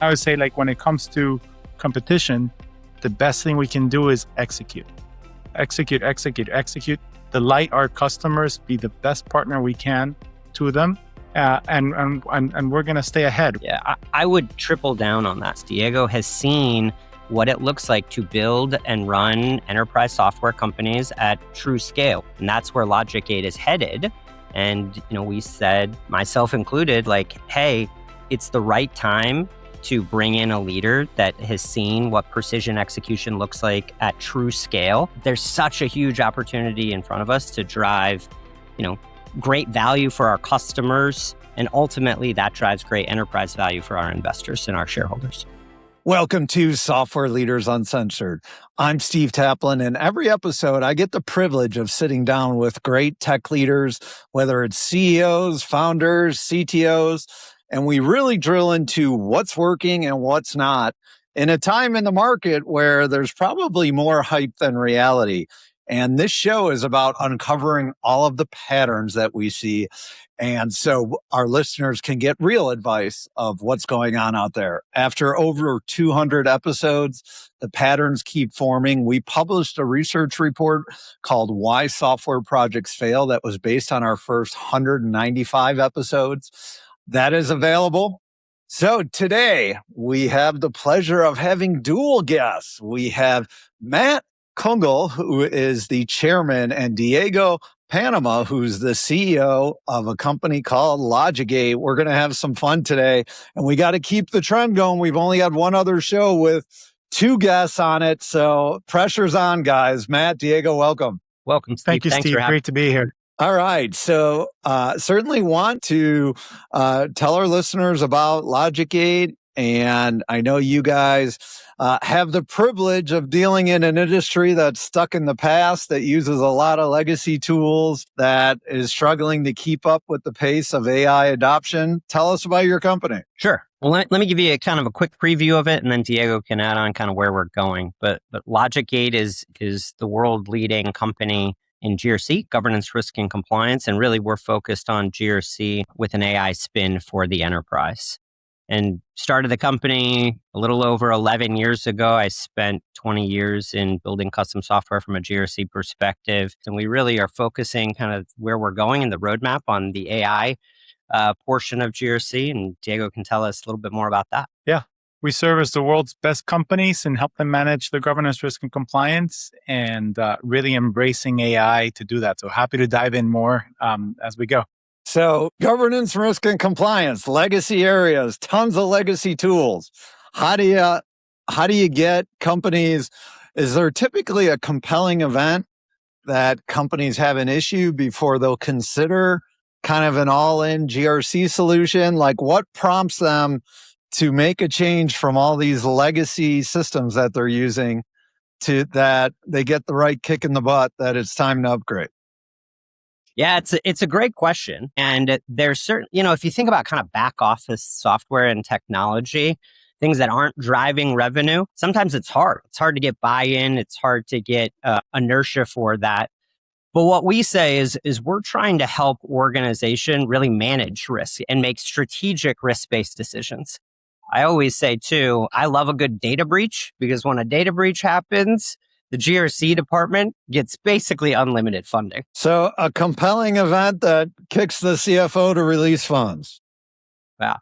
I would say, like, when it comes to competition, the best thing we can do is execute. Execute. Delight our customers, be the best partner we can to them, and we're going to stay ahead. Yeah, I would triple down on that. Diego has seen what it looks like to build and run enterprise software companies at true scale. And that's where LogicGate is headed. And, we said, myself included, like, hey, it's the right time to bring in a leader that has seen what precision execution looks like at true scale. There's such a huge opportunity in front of us to drive, great value for our customers. And ultimately, that drives great enterprise value for our investors and our shareholders. Welcome to Software Leaders Uncensored. I'm Steve Taplin, and every episode I get the privilege of sitting down with great tech leaders, whether it's CEOs, founders, CTOs, and we really drill into what's working and what's not in a time in the market where there's probably more hype than reality. And this show is about uncovering all of the patterns that we see. And so our listeners can get real advice of what's going on out there. After over 200 episodes, the patterns keep forming. We published a research report called Why Software Projects Fail that was based on our first 195 episodes. That is available. So today we have the pleasure of having dual guests. We have Matt Kunkel, who is the chairman, and Diego Panama, who's the CEO of a company called LogicGate. We're going to have some fun today, and we got to keep the trend going. We've only had one other show with two guests on it, so pressure's on, guys. Matt, Diego, welcome. Welcome, Steve. Thank you, Steve. Great to be here. All right. So certainly want to tell our listeners about LogicGate. And I know you guys have the privilege of dealing in an industry that's stuck in the past, that uses a lot of legacy tools, that is struggling to keep up with the pace of AI adoption. Tell us about your company. Sure. Well, let me give you a kind of a quick preview of it, and then Diego can add on kind of where we're going. But LogicGate is the world-leading company in GRC, governance, risk, and compliance. And really, we're focused on GRC with an AI spin for the enterprise. And started the company a little over 11 years ago. I spent 20 years in building custom software from a GRC perspective. And we really are focusing kind of where we're going in the roadmap on the AI portion of GRC. And Diego can tell us a little bit more about that. Yeah. We service the world's best companies and help them manage the governance, risk, and compliance, and really embracing AI to do that. So happy to dive in more as we go. So governance, risk, and compliance, legacy areas, tons of legacy tools. How do you get companies? Is there typically a compelling event that companies have an issue before they'll consider kind of an all-in GRC solution? Like, what prompts them to make a change from all these legacy systems that they're using to that they get the right kick in the butt that it's time to upgrade? Yeah, it's a great question. And there's certain, if you think about kind of back office software and technology, things that aren't driving revenue, sometimes it's hard. It's hard to get buy-in. It's hard to get inertia for that. But what we say is we're trying to help organization really manage risk and make strategic risk-based decisions. I always say too, I love a good data breach, because when a data breach happens, the GRC department gets basically unlimited funding. So a compelling event that kicks the CFO to release funds. Yeah.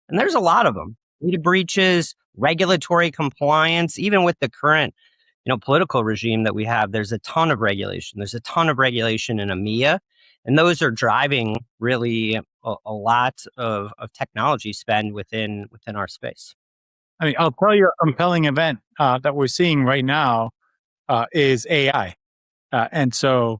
And there's a lot of them. Data breaches, regulatory compliance, even with the current, political regime that we have, there's a ton of regulation. There's a ton of regulation in EMEA, and those are driving really a lot of technology spend within our space. I mean, I'll tell you a compelling event that we're seeing right now is AI. And so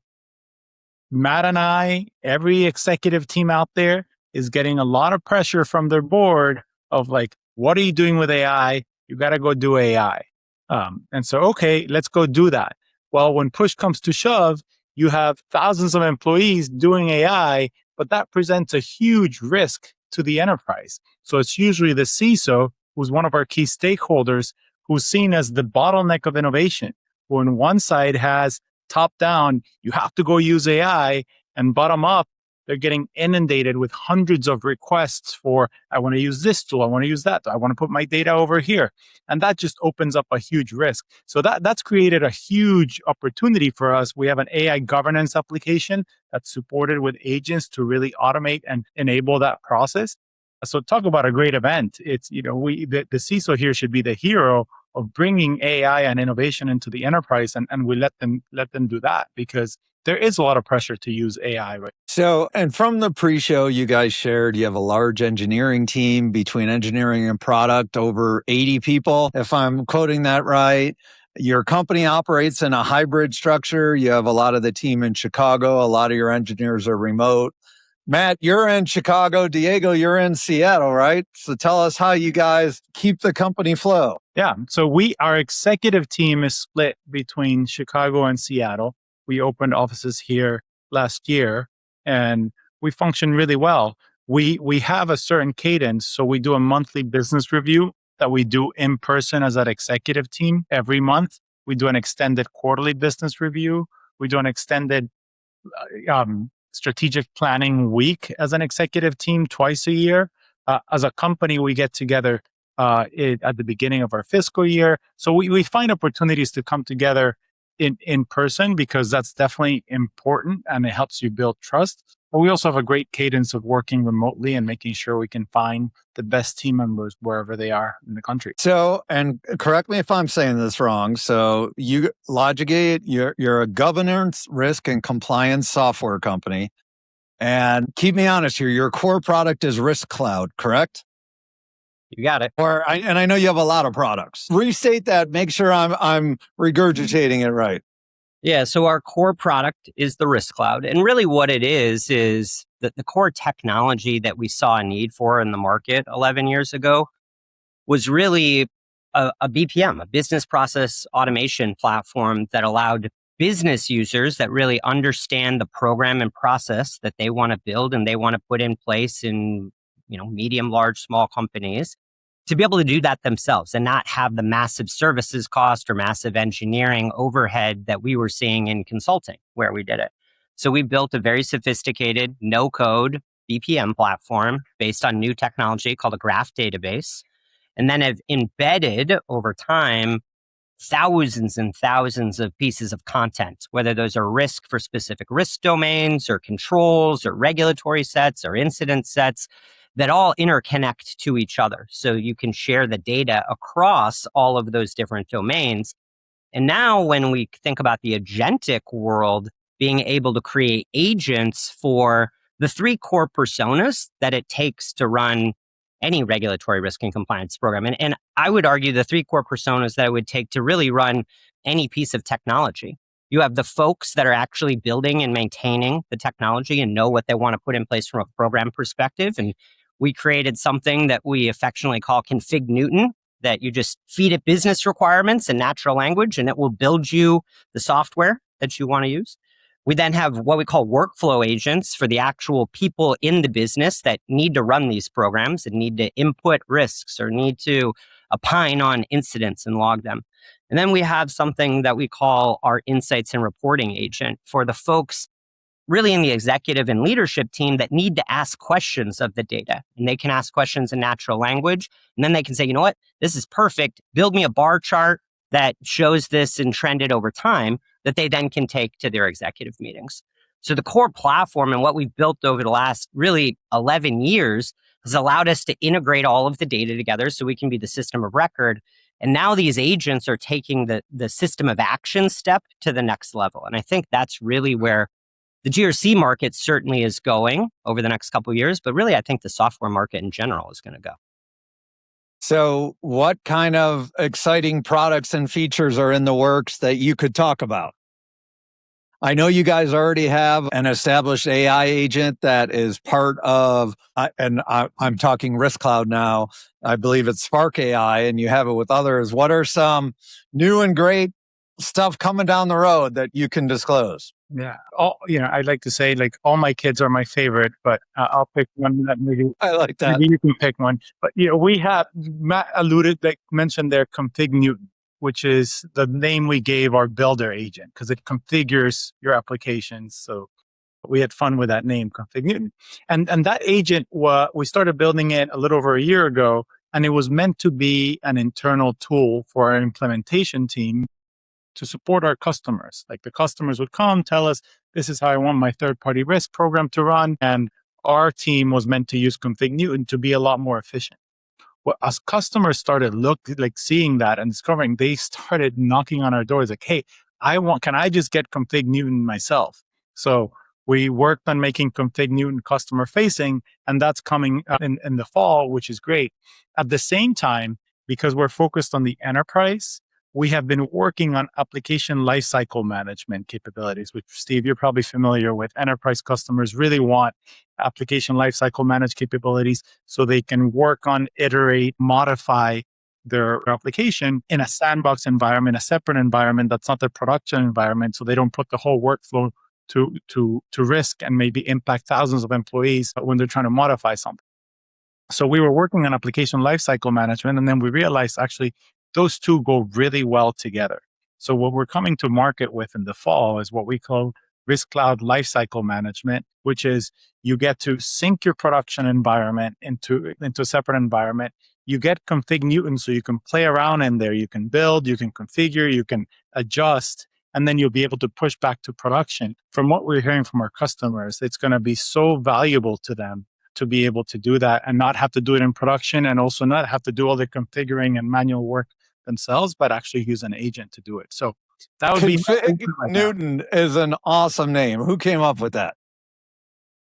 Matt and I, every executive team out there is getting a lot of pressure from their board of like, what are you doing with AI? You got to go do AI. And so, okay, let's go do that. Well, when push comes to shove, you have thousands of employees doing AI, but that presents a huge risk to the enterprise. So it's usually the CISO, who's one of our key stakeholders, who's seen as the bottleneck of innovation. When one side has top down, you have to go use AI, and bottom up, they're getting inundated with hundreds of requests for, I want to use this tool, I want to use that, I want to put my data over here. And that just opens up a huge risk. So that's created a huge opportunity for us. We have an AI governance application that's supported with agents to really automate and enable that process. So talk about a great event. It's, the CISO here should be the hero of bringing AI and innovation into the enterprise, and we let them do that, because there is a lot of pressure to use AI, right? So, and from the pre-show you guys shared, you have a large engineering team between engineering and product, over 80 people, if I'm quoting that right. Your company operates in a hybrid structure. You have a lot of the team in Chicago. A lot of your engineers are remote. Matt, you're in Chicago. Diego, you're in Seattle, right? So tell us how you guys keep the company flow. Yeah. So our executive team is split between Chicago and Seattle. We opened offices here last year, and we function really well. We have a certain cadence. So we do a monthly business review that we do in person as an executive team every month. We do an extended quarterly business review. We do an extended strategic planning week as an executive team twice a year. As a company, we get together at the beginning of our fiscal year. So we find opportunities to come together in person, because that's definitely important and it helps you build trust. But we also have a great cadence of working remotely and making sure we can find the best team members wherever they are in the country. So, and correct me if I'm saying this wrong. So LogicGate, you're a governance, risk, and compliance software company. And keep me honest here, your core product is Risk Cloud, correct? You got it. And I know you have a lot of products. Restate that. Make sure I'm regurgitating it right. Yeah. So our core product is the Risk Cloud. And really what it is that the core technology that we saw a need for in the market 11 years ago was really a BPM, a business process automation platform that allowed business users that really understand the program and process that they want to build and they want to put in place in medium, large, small companies, to be able to do that themselves and not have the massive services cost or massive engineering overhead that we were seeing in consulting where we did it. So we built a very sophisticated no-code BPM platform based on new technology called a graph database, and then have embedded over time thousands and thousands of pieces of content, whether those are risk for specific risk domains or controls or regulatory sets or incident sets, that all interconnect to each other. So you can share the data across all of those different domains. And now when we think about the agentic world, being able to create agents for the three core personas that it takes to run any regulatory risk and compliance program. And I would argue the three core personas that it would take to really run any piece of technology. You have the folks that are actually building and maintaining the technology and know what they want to put in place from a program perspective. And we created something that we affectionately call Config Newton, that you just feed it business requirements and natural language, and it will build you the software that you want to use. We then have what we call workflow agents for the actual people in the business that need to run these programs and need to input risks or need to opine on incidents and log them. And then we have something that we call our insights and reporting agent for the folks really in the executive and leadership team that need to ask questions of the data. And they can ask questions in natural language. And then they can say, you know what, this is perfect. Build me a bar chart that shows this and trended over time that they then can take to their executive meetings. So the core platform and what we've built over the last really 11 years has allowed us to integrate all of the data together so we can be the system of record. And now these agents are taking the system of action step to the next level. And I think that's really where the GRC market certainly is going over the next couple of years, but really I think the software market in general is going to go. So what kind of exciting products and features are in the works that you could talk about? I know you guys already have an established AI agent that is part of, and I'm talking Risk Cloud now. I believe it's Spark AI, and you have it with others. What are some new and great stuff coming down the road that you can disclose? Yeah. I'd like to say like all my kids are my favorite, but I'll pick one that maybe I like that. Maybe you can pick one. But we have Matt mentioned there Config Newton, which is the name we gave our builder agent because it configures your applications. So We had fun with that name, Config Newton. And that agent, we started building it a little over a year ago, and it was meant to be an internal tool for our implementation team to support our customers. Like the customers would come, tell us, this is how I want my third-party risk program to run. And our team was meant to use Config Newton to be a lot more efficient. Well, as customers started seeing that and discovering, they started knocking on our doors like, hey, can I just get Config Newton myself? So we worked on making Config Newton customer facing, and that's coming in the fall, which is great. At the same time, because we're focused on the enterprise, we have been working on application lifecycle management capabilities, which, Steve, you're probably familiar with. Enterprise customers really want application lifecycle managed capabilities so they can work on, iterate, modify their application in a sandbox environment, a separate environment that's not their production environment, so they don't put the whole workflow to risk and maybe impact thousands of employees when they're trying to modify something. So we were working on application lifecycle management, and then we realized actually those two go really well together. So what we're coming to market with in the fall is what we call Risk Cloud Lifecycle Management, which is you get to sync your production environment into a separate environment. You get Config Newton so you can play around in there. You can build, you can configure, you can adjust, and then you'll be able to push back to production. From what we're hearing from our customers, it's going to be so valuable to them to be able to do that and not have to do it in production, and also not have to do all the configuring and manual work themselves, but actually use an agent to do it. So that would be Newton is an awesome name. Who came up with that?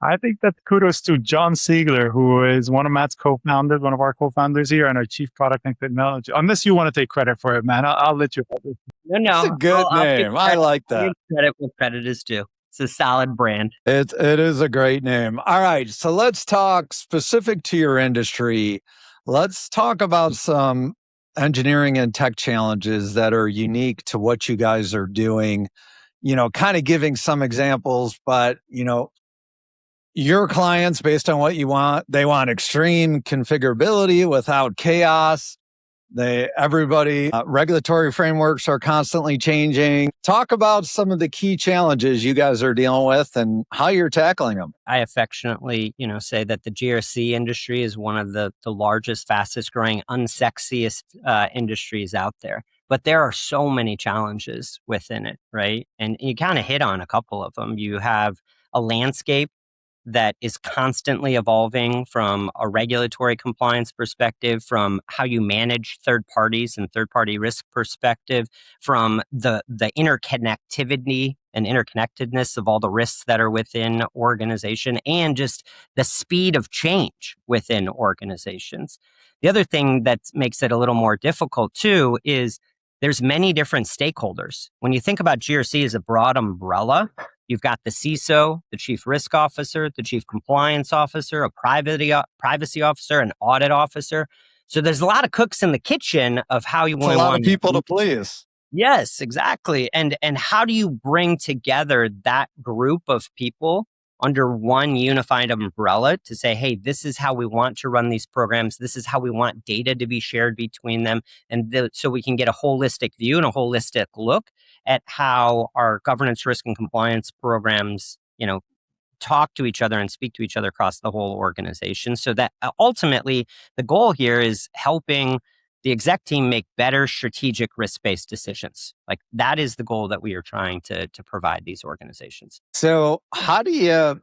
I think that's kudos to John Siegler, who is one of Matt's co-founders, one of our co-founders here, and our chief product and technology. Unless you want to take credit for it, man, I'll let you. No, it's a good name. I like that. I'll give credit where credit is due. It's a solid brand. It is a great name. All right, so let's talk specific to your industry. Let's talk about some engineering and tech challenges that are unique to what you guys are doing. Kind of giving some examples, but your clients, based on what you want, they want extreme configurability without chaos. Regulatory frameworks are constantly changing. Talk about some of the key challenges you guys are dealing with and how you're tackling them. I affectionately, say that the GRC industry is one of the largest, fastest growing, unsexiest industries out there. But there are so many challenges within it, right? And you kind of hit on a couple of them. You have a landscape that is constantly evolving from a regulatory compliance perspective, from how you manage third parties and third-party risk perspective, from the interconnectivity and interconnectedness of all the risks that are within organization, and just the speed of change within organizations. The other thing that makes it a little more difficult too is there's many different stakeholders. When you think about GRC as a broad umbrella, you've got the CISO, the chief risk officer, the chief compliance officer, a privacy officer, an audit officer. So there's a lot of cooks in the kitchen of how you want. A lot of people to please. Yes, exactly. And how do you bring together that group of people under one unified umbrella to say, hey, this is how we want to run these programs. This is how we want data to be shared between them. And so we can get a holistic view and a holistic look at how our governance, risk, and compliance programs, talk to each other and speak to each other across the whole organization. So that ultimately the goal here is helping the exec team make better strategic risk-based decisions. Like that is the goal that we are trying to provide these organizations. So how do you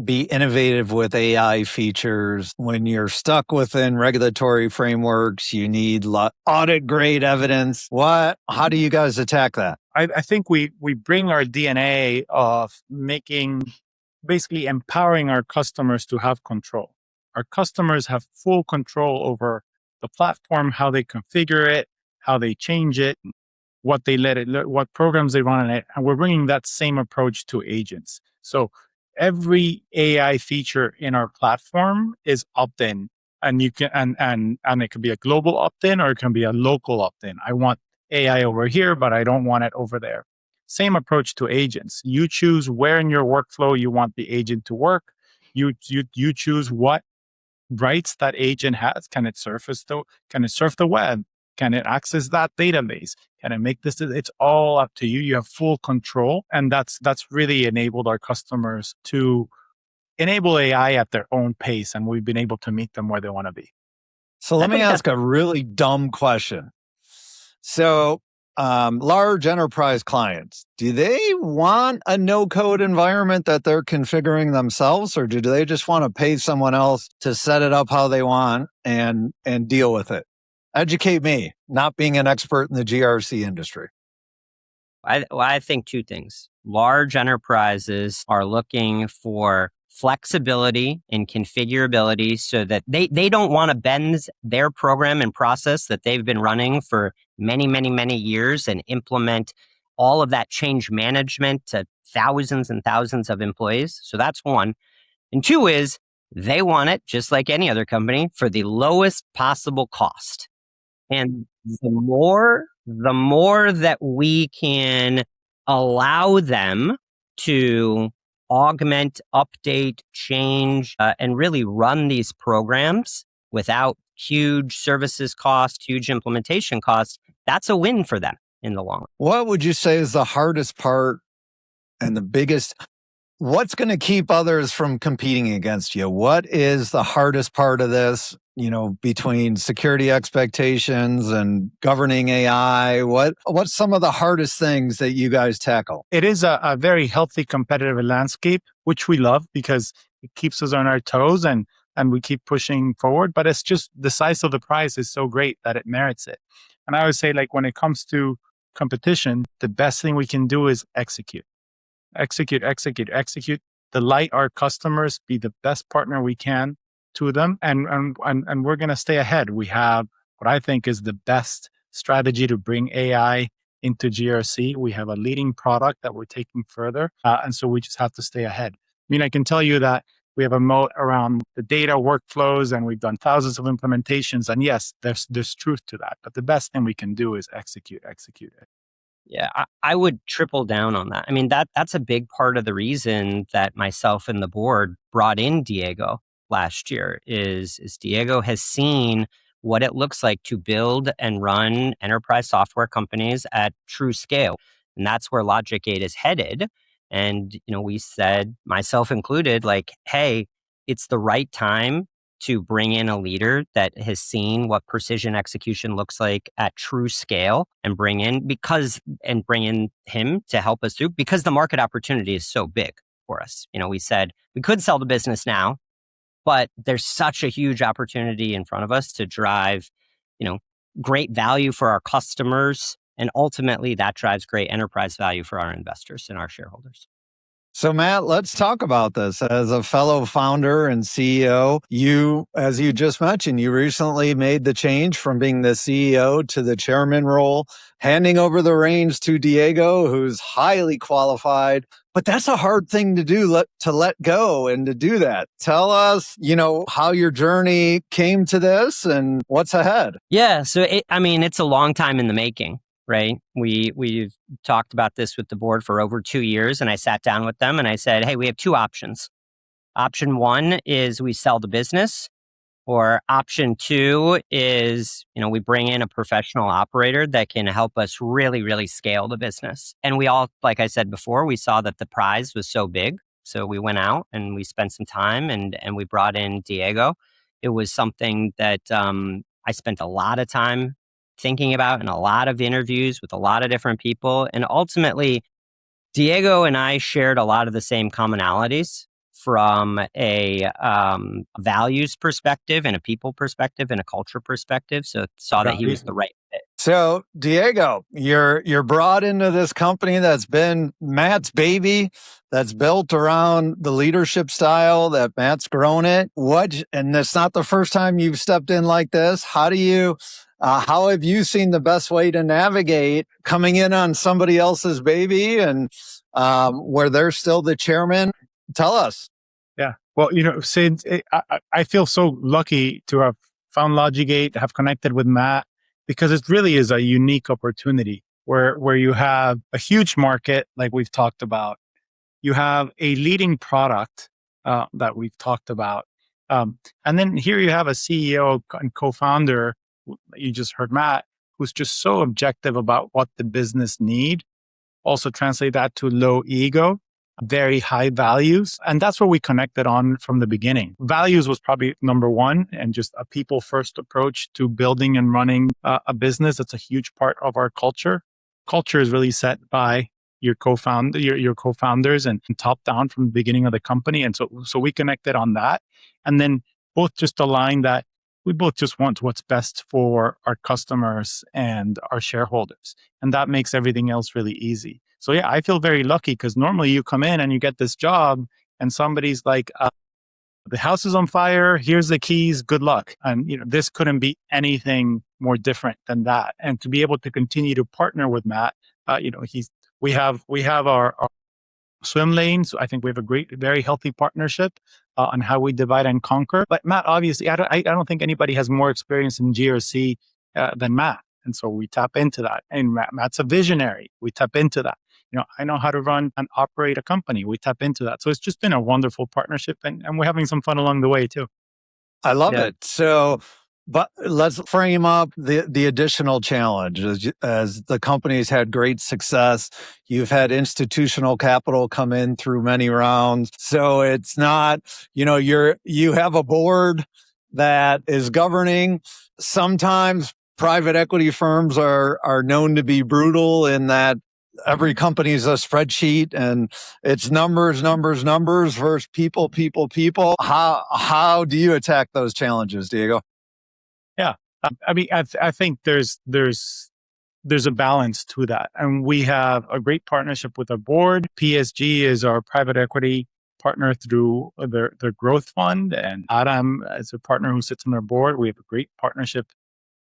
be innovative with AI features when you're stuck within regulatory frameworks? You need audit grade evidence. How do you guys attack that? I think we bring our DNA of basically empowering our customers to have control. Our customers have full control over the platform, how they configure it, how they change it, what programs they run on it. And we're bringing that same approach to agents. So every AI feature in our platform is opt-in, and you can, and it can be a global opt-in or it can be a local opt-in. I want AI over here, but I don't want it over there. Same approach to agents. You choose where in your workflow you want the agent to work. You choose what rights that agent has. Can it surf the web? Can it access that database? Can it make this? It's all up to you. You have full control. And that's really enabled our customers to enable AI at their own pace. And we've been able to meet them where they want to be. So let me ask a really dumb question. So large enterprise clients, do they want a no-code environment that they're configuring themselves, or do they just want to pay someone else to set it up how they want and deal with it? Educate me, not being an expert in the GRC industry. I think two things. Large enterprises are looking for flexibility and configurability so that they don't want to bend their program and process that they've been running for many, many, many years and implement all of that change management to thousands and thousands of employees. So that's one. And two is they want it, just like any other company, for the lowest possible cost. And the more that we can allow them to augment, update, change, and really run these programs without huge services cost, huge implementation costs, that's a win for them in the long run. What would you say is the hardest part and the biggest? What's going to keep others from competing against you? What is the hardest part of this, between security expectations and governing AI? What's some of the hardest things that you guys tackle? It is a very healthy competitive landscape, which we love because it keeps us on our toes and we keep pushing forward. But it's just the size of the prize is so great that it merits it. And I would say, when it comes to competition, the best thing we can do is execute. Delight our customers, be the best partner we can to them, and we're going to stay ahead. We have what I think is the best strategy to bring AI into GRC. We have a leading product that we're taking further, and so we just have to stay ahead. I can tell you that we have a moat around the data workflows, and we've done thousands of implementations. And yes, there's truth to that, but the best thing we can do is execute it. Yeah, I would triple down on that. That's a big part of the reason that myself and the board brought in Diego last year is Diego has seen what it looks like to build and run enterprise software companies at true scale. And that's where LogicGate is headed. And, we said, myself included, hey, it's the right time to bring in a leader that has seen what precision execution looks like at true scale and bring in him to help us through, because the market opportunity is so big for us. We said we could sell the business now, but there's such a huge opportunity in front of us to drive, great value for our customers. And ultimately that drives great enterprise value for our investors and our shareholders. So Matt, let's talk about this. As a fellow founder and CEO, as you just mentioned, you recently made the change from being the CEO to the chairman role, handing over the reins to Diego, who's highly qualified. But that's a hard thing to do, to let go and to do that. Tell us, how your journey came to this and what's ahead. Yeah. So it's a long time in the making. Right. We've talked about this with the board for over 2 years, and I sat down with them and I said, hey, we have two options. Option one is we sell the business, or option two is, we bring in a professional operator that can help us really, really scale the business. And we all, like I said before, we saw that the prize was so big. So we went out and we spent some time and we brought in Diego. It was something that I spent a lot of time thinking about in a lot of interviews with a lot of different people. And ultimately, Diego and I shared a lot of the same commonalities from a values perspective and a people perspective and a culture perspective. So saw that he was the right fit. So Diego, you're brought into this company that's been Matt's baby, that's built around the leadership style that Matt's grown it. And it's not the first time you've stepped in like this. How have you seen the best way to navigate coming in on somebody else's baby and where they're still the chairman? Tell us. Yeah. Well, since I feel so lucky to have found LogicGate, have connected with Matt, because it really is a unique opportunity where you have a huge market, like we've talked about. You have a leading product that we've talked about. And then here you have a CEO and co-founder, you just heard Matt, who's just so objective about what the business need. Also translate that to low ego, very high values. And that's what we connected on from the beginning. Values was probably number one, and just a people first approach to building and running a business. That's a huge part of our culture. Culture is really set by your co-founders and top down from the beginning of the company. And so we connected on that. And then both just aligned that we both just want what's best for our customers and our shareholders. And that makes everything else really easy. So yeah, I feel very lucky because normally you come in and you get this job and somebody's like, the house is on fire, here's the keys, good luck. And this couldn't be anything more different than that. And to be able to continue to partner with Matt, we have our swim lanes. I think we have a great, very healthy partnership on how we divide and conquer. But Matt, obviously, I don't think anybody has more experience in GRC than Matt. And so we tap into that. And Matt's a visionary. We tap into that. I know how to run and operate a company. We tap into that. So it's just been a wonderful partnership, and we're having some fun along the way too. I love it. So, but let's frame up the additional challenge. As the company's had great success, you've had institutional capital come in through many rounds. So it's not, you have a board that is governing. Sometimes private equity firms are known to be brutal in that every company is a spreadsheet and it's numbers versus people. How do you attack those challenges, Diego? Yeah. I think there's a balance to that. And we have a great partnership with our board. PSG is our private equity partner through their growth fund. And Adam is a partner who sits on our board. We have a great partnership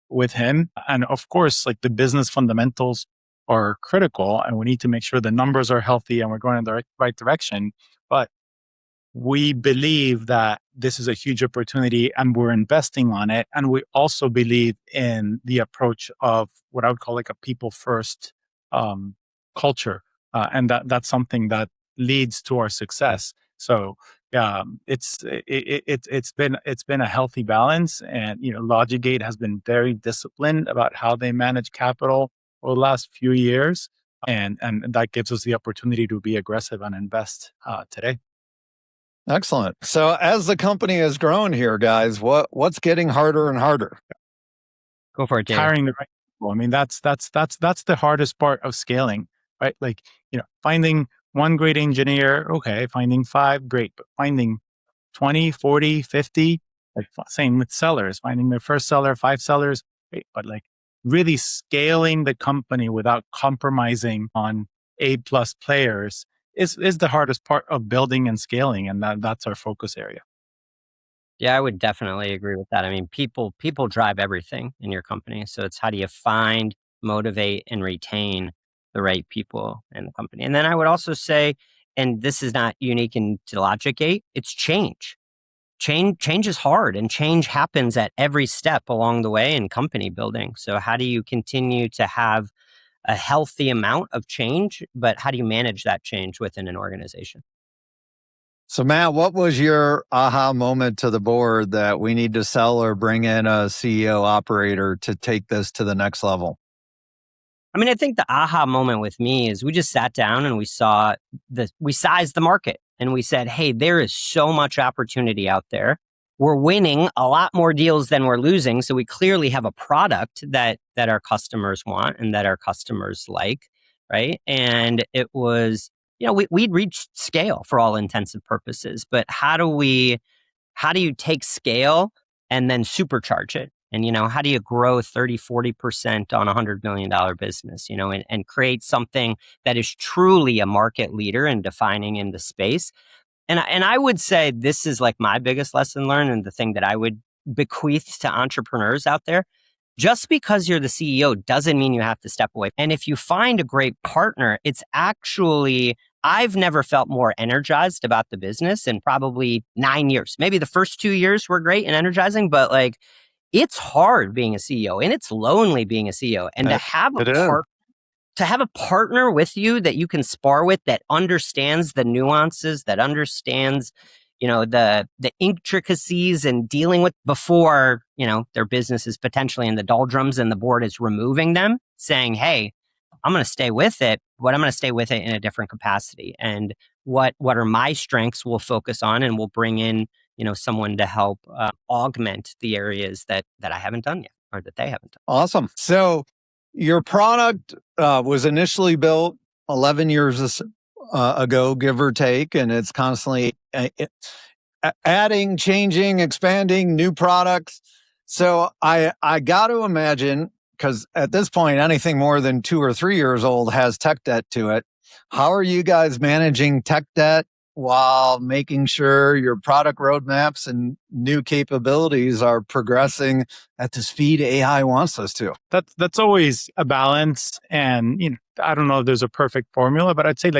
with him. And of course, like the business fundamentals are critical, and we need to make sure the numbers are healthy and we're going in the right direction. But we believe that this is a huge opportunity and we're investing on it. And we also believe in the approach of what I would call like a people first culture. And that's something that leads to our success. So it's been a healthy balance. And LogicGate has been very disciplined about how they manage capital over the last few years. And that gives us the opportunity to be aggressive and invest today. Excellent. So as the company has grown here, guys, what's getting harder and harder? Go for it, Dave. Hiring the right people. I mean, that's the hardest part of scaling, right? Like, finding one great engineer, okay, finding 5, great, but finding 20, 40, 50, like same with sellers, finding their first seller, 5 sellers, great, but like really scaling the company without compromising on A+ players is the hardest part of building and scaling. And that's our focus area. Yeah, I would definitely agree with that. I mean, people drive everything in your company. So it's how do you find, motivate, and retain the right people in the company. And then I would also say, and this is not unique to LogicGate, it's change. Change is hard, and change happens at every step along the way in company building. So how do you continue to have a healthy amount of change, but how do you manage that change within an organization? So Matt, what was your aha moment to the board that we need to sell or bring in a CEO operator to take this to the next level? I mean, I think the aha moment with me is we just sat down and we sized the market and we said, hey, there is so much opportunity out there. We're winning a lot more deals than we're losing. So we clearly have a product that our customers want and that our customers like, right? And it was, we'd reached scale for all intents and purposes, but how do you take scale and then supercharge it? And, how do you grow 30, 40% on a $100 million business, and create something that is truly a market leader and defining in the space? And I would say this is like my biggest lesson learned, and the thing that I would bequeath to entrepreneurs out there. Just because you're the CEO doesn't mean you have to step away. And if you find a great partner, it's actually, I've never felt more energized about the business in probably 9 years. Maybe the first 2 years were great and energizing, but like, it's hard being a CEO and it's lonely being a CEO. And to have a partner with you that you can spar with, that understands the nuances, that understands, the intricacies and dealing with before, their business is potentially in the doldrums and the board is removing them, saying, hey, I'm going to stay with it, but I'm going to stay with it in a different capacity. And what are my strengths we'll focus on, and we'll bring in, someone to help augment the areas that I haven't done yet or that they haven't done. Awesome. So your product was initially built 11 years ago, give or take, and it's constantly adding, changing, expanding new products. So I got to imagine, because at this point, anything more than 2 or 3 years old has tech debt to it. How are you guys managing tech debt while making sure your product roadmaps and new capabilities are progressing at the speed AI wants us to? That's always a balance. And, I don't know if there's a perfect formula, but I'd say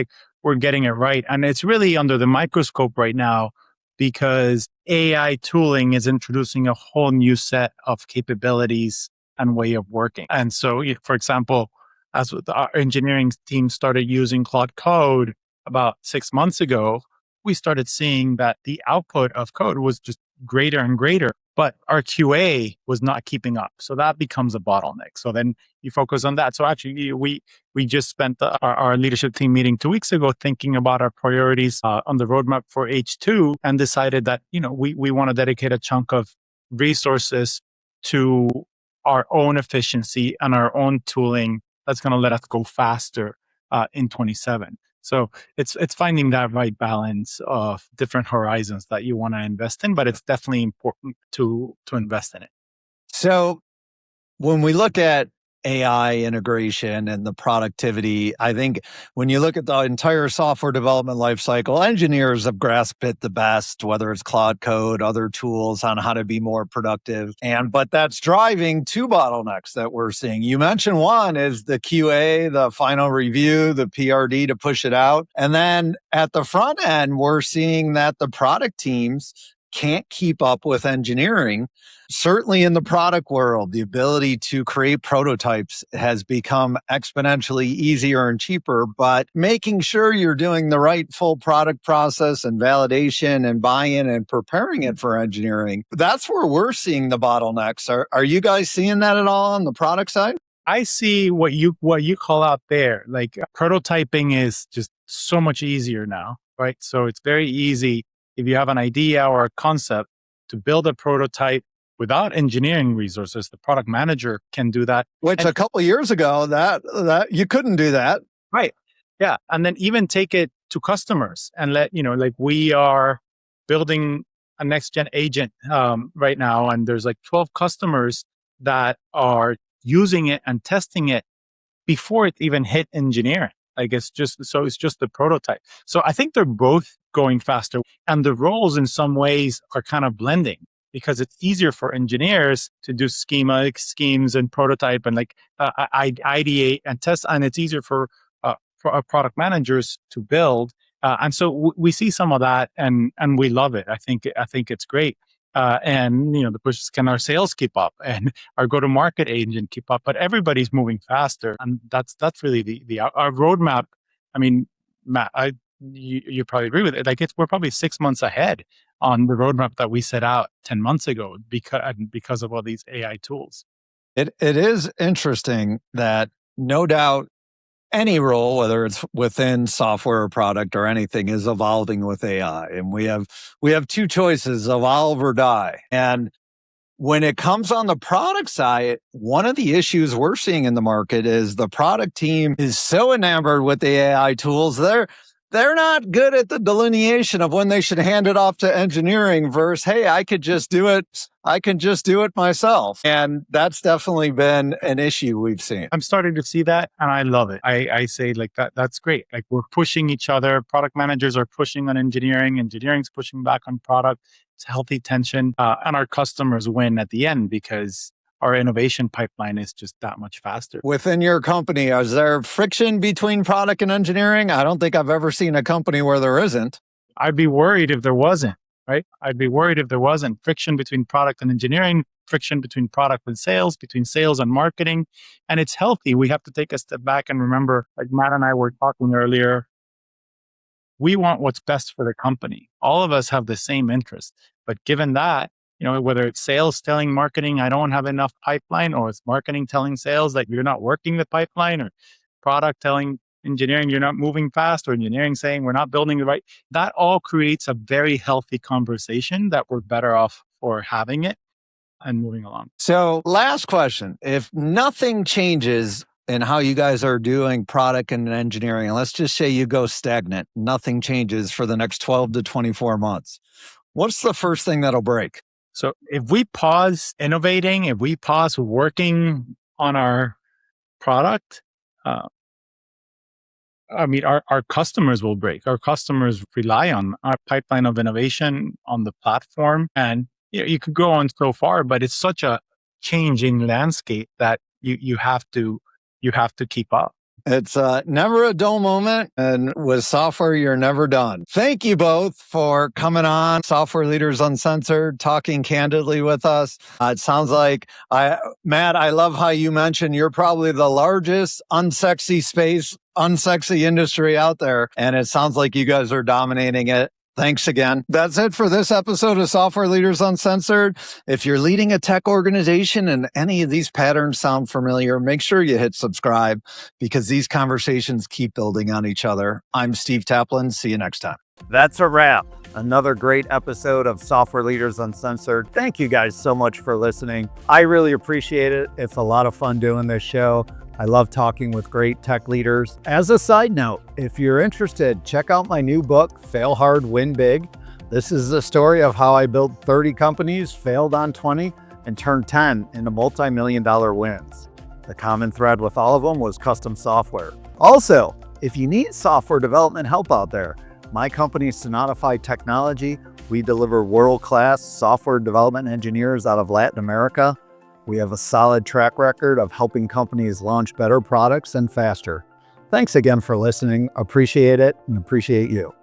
we're getting it right. And it's really under the microscope right now because AI tooling is introducing a whole new set of capabilities and way of working. And so, for example, as our engineering team started using Claude Code about 6 months ago, we started seeing that the output of code was just greater and greater, but our QA was not keeping up. So that becomes a bottleneck. So then you focus on that. So actually, we just spent our leadership team meeting 2 weeks ago thinking about our priorities on the roadmap for H2 and decided that, we want to dedicate a chunk of resources to our own efficiency and our own tooling that's going to let us go faster in 27. So it's finding that right balance of different horizons that you want to invest in, but it's definitely important to invest in it. So when we look at AI integration and the productivity, I think when you look at the entire software development lifecycle, engineers have grasped it the best, whether it's Claude Code, other tools on how to be more productive. But that's driving two bottlenecks that we're seeing. You mentioned one is the QA, the final review, the PRD to push it out. And then at the front end, we're seeing that the product teams can't keep up with engineering. Certainly in the product world, the ability to create prototypes has become exponentially easier and cheaper, but making sure you're doing the right full product process and validation and buy-in and preparing it for engineering, that's where we're seeing the bottlenecks. Are you guys seeing that at all on the product side? I see what you call out there. Prototyping is just so much easier now, right? So it's very easy if you have an idea or a concept to build a prototype without engineering resources. The product manager can do that. Which a couple of years ago, that you couldn't do that. Right. Yeah. And then even take it to customers and we are building a next gen agent right now. And there's 12 customers that are using it and testing it before it even hit engineering. It's just the prototype. So I think they're both going faster, and the roles in some ways are kind of blending because it's easier for engineers to do schemes and prototype and ideate and test, and it's easier for our product managers to build. And so we see some of that, and we love it. I think it's great. And the push is, can our sales keep up and our go-to-market agent keep up? But everybody's moving faster, and that's really our roadmap. I mean, Matt, you probably agree with it. We're probably 6 months ahead on the roadmap that we set out 10 months ago because of all these AI tools. It is interesting that no doubt any role, whether it's within software or product or anything, is evolving with AI. And we have two choices, evolve or die. And when it comes on the product side, one of the issues we're seeing in the market is the product team is so enamored with the AI tools. They're not good at the delineation of when they should hand it off to engineering versus, hey, I can just do it myself. And that's definitely been an issue we've seen. I'm starting to see that, and I love it. I say that's great. We're pushing each other. Product managers are pushing on engineering. Engineering's pushing back on product. It's healthy tension. And our customers win at the end because our innovation pipeline is just that much faster. Within your company, is there friction between product and engineering? I don't think I've ever seen a company where there isn't. I'd be worried if there wasn't, right? I'd be worried if there wasn't friction between product and engineering, friction between product and sales, between sales and marketing. And it's healthy. We have to take a step back and remember, Matt and I were talking earlier, we want what's best for the company. All of us have the same interest. But given that, whether it's sales telling marketing, I don't have enough pipeline, or it's marketing telling sales that you're not working the pipeline, or product telling engineering you're not moving fast, or engineering saying we're not building the right, that all creates a very healthy conversation that we're better off for having it and moving along. So last question, if nothing changes in how you guys are doing product and engineering, and let's just say you go stagnant, nothing changes for the next 12 to 24 months, what's the first thing that'll break? So if we pause innovating, if we pause working on our product, our customers will break. Our customers rely on our pipeline of innovation on the platform. And you could go on so far, but it's such a changing landscape that you have to keep up. It's never a dull moment. And with software, you're never done. Thank you both for coming on Software Leaders Uncensored, talking candidly with us. It sounds like, Matt, I love how you mentioned you're probably the largest unsexy industry out there. And it sounds like you guys are dominating it. Thanks again. That's it for this episode of Software Leaders Uncensored. If you're leading a tech organization and any of these patterns sound familiar, make sure you hit subscribe, because these conversations keep building on each other. I'm Steve Taplin. See you next time. That's a wrap. Another great episode of Software Leaders Uncensored. Thank you guys so much for listening. I really appreciate it. It's a lot of fun doing this show. I love talking with great tech leaders. As a side note, if you're interested, check out my new book, Fail Hard, Win Big. This is the story of how I built 30 companies, failed on 20, and turned 10 into multi-million-dollar wins. The common thread with all of them was custom software. Also, if you need software development help out there, my company, Sonatify Technology, we deliver world-class software development engineers out of Latin America. We have a solid track record of helping companies launch better products and faster. Thanks again for listening. Appreciate it and appreciate you.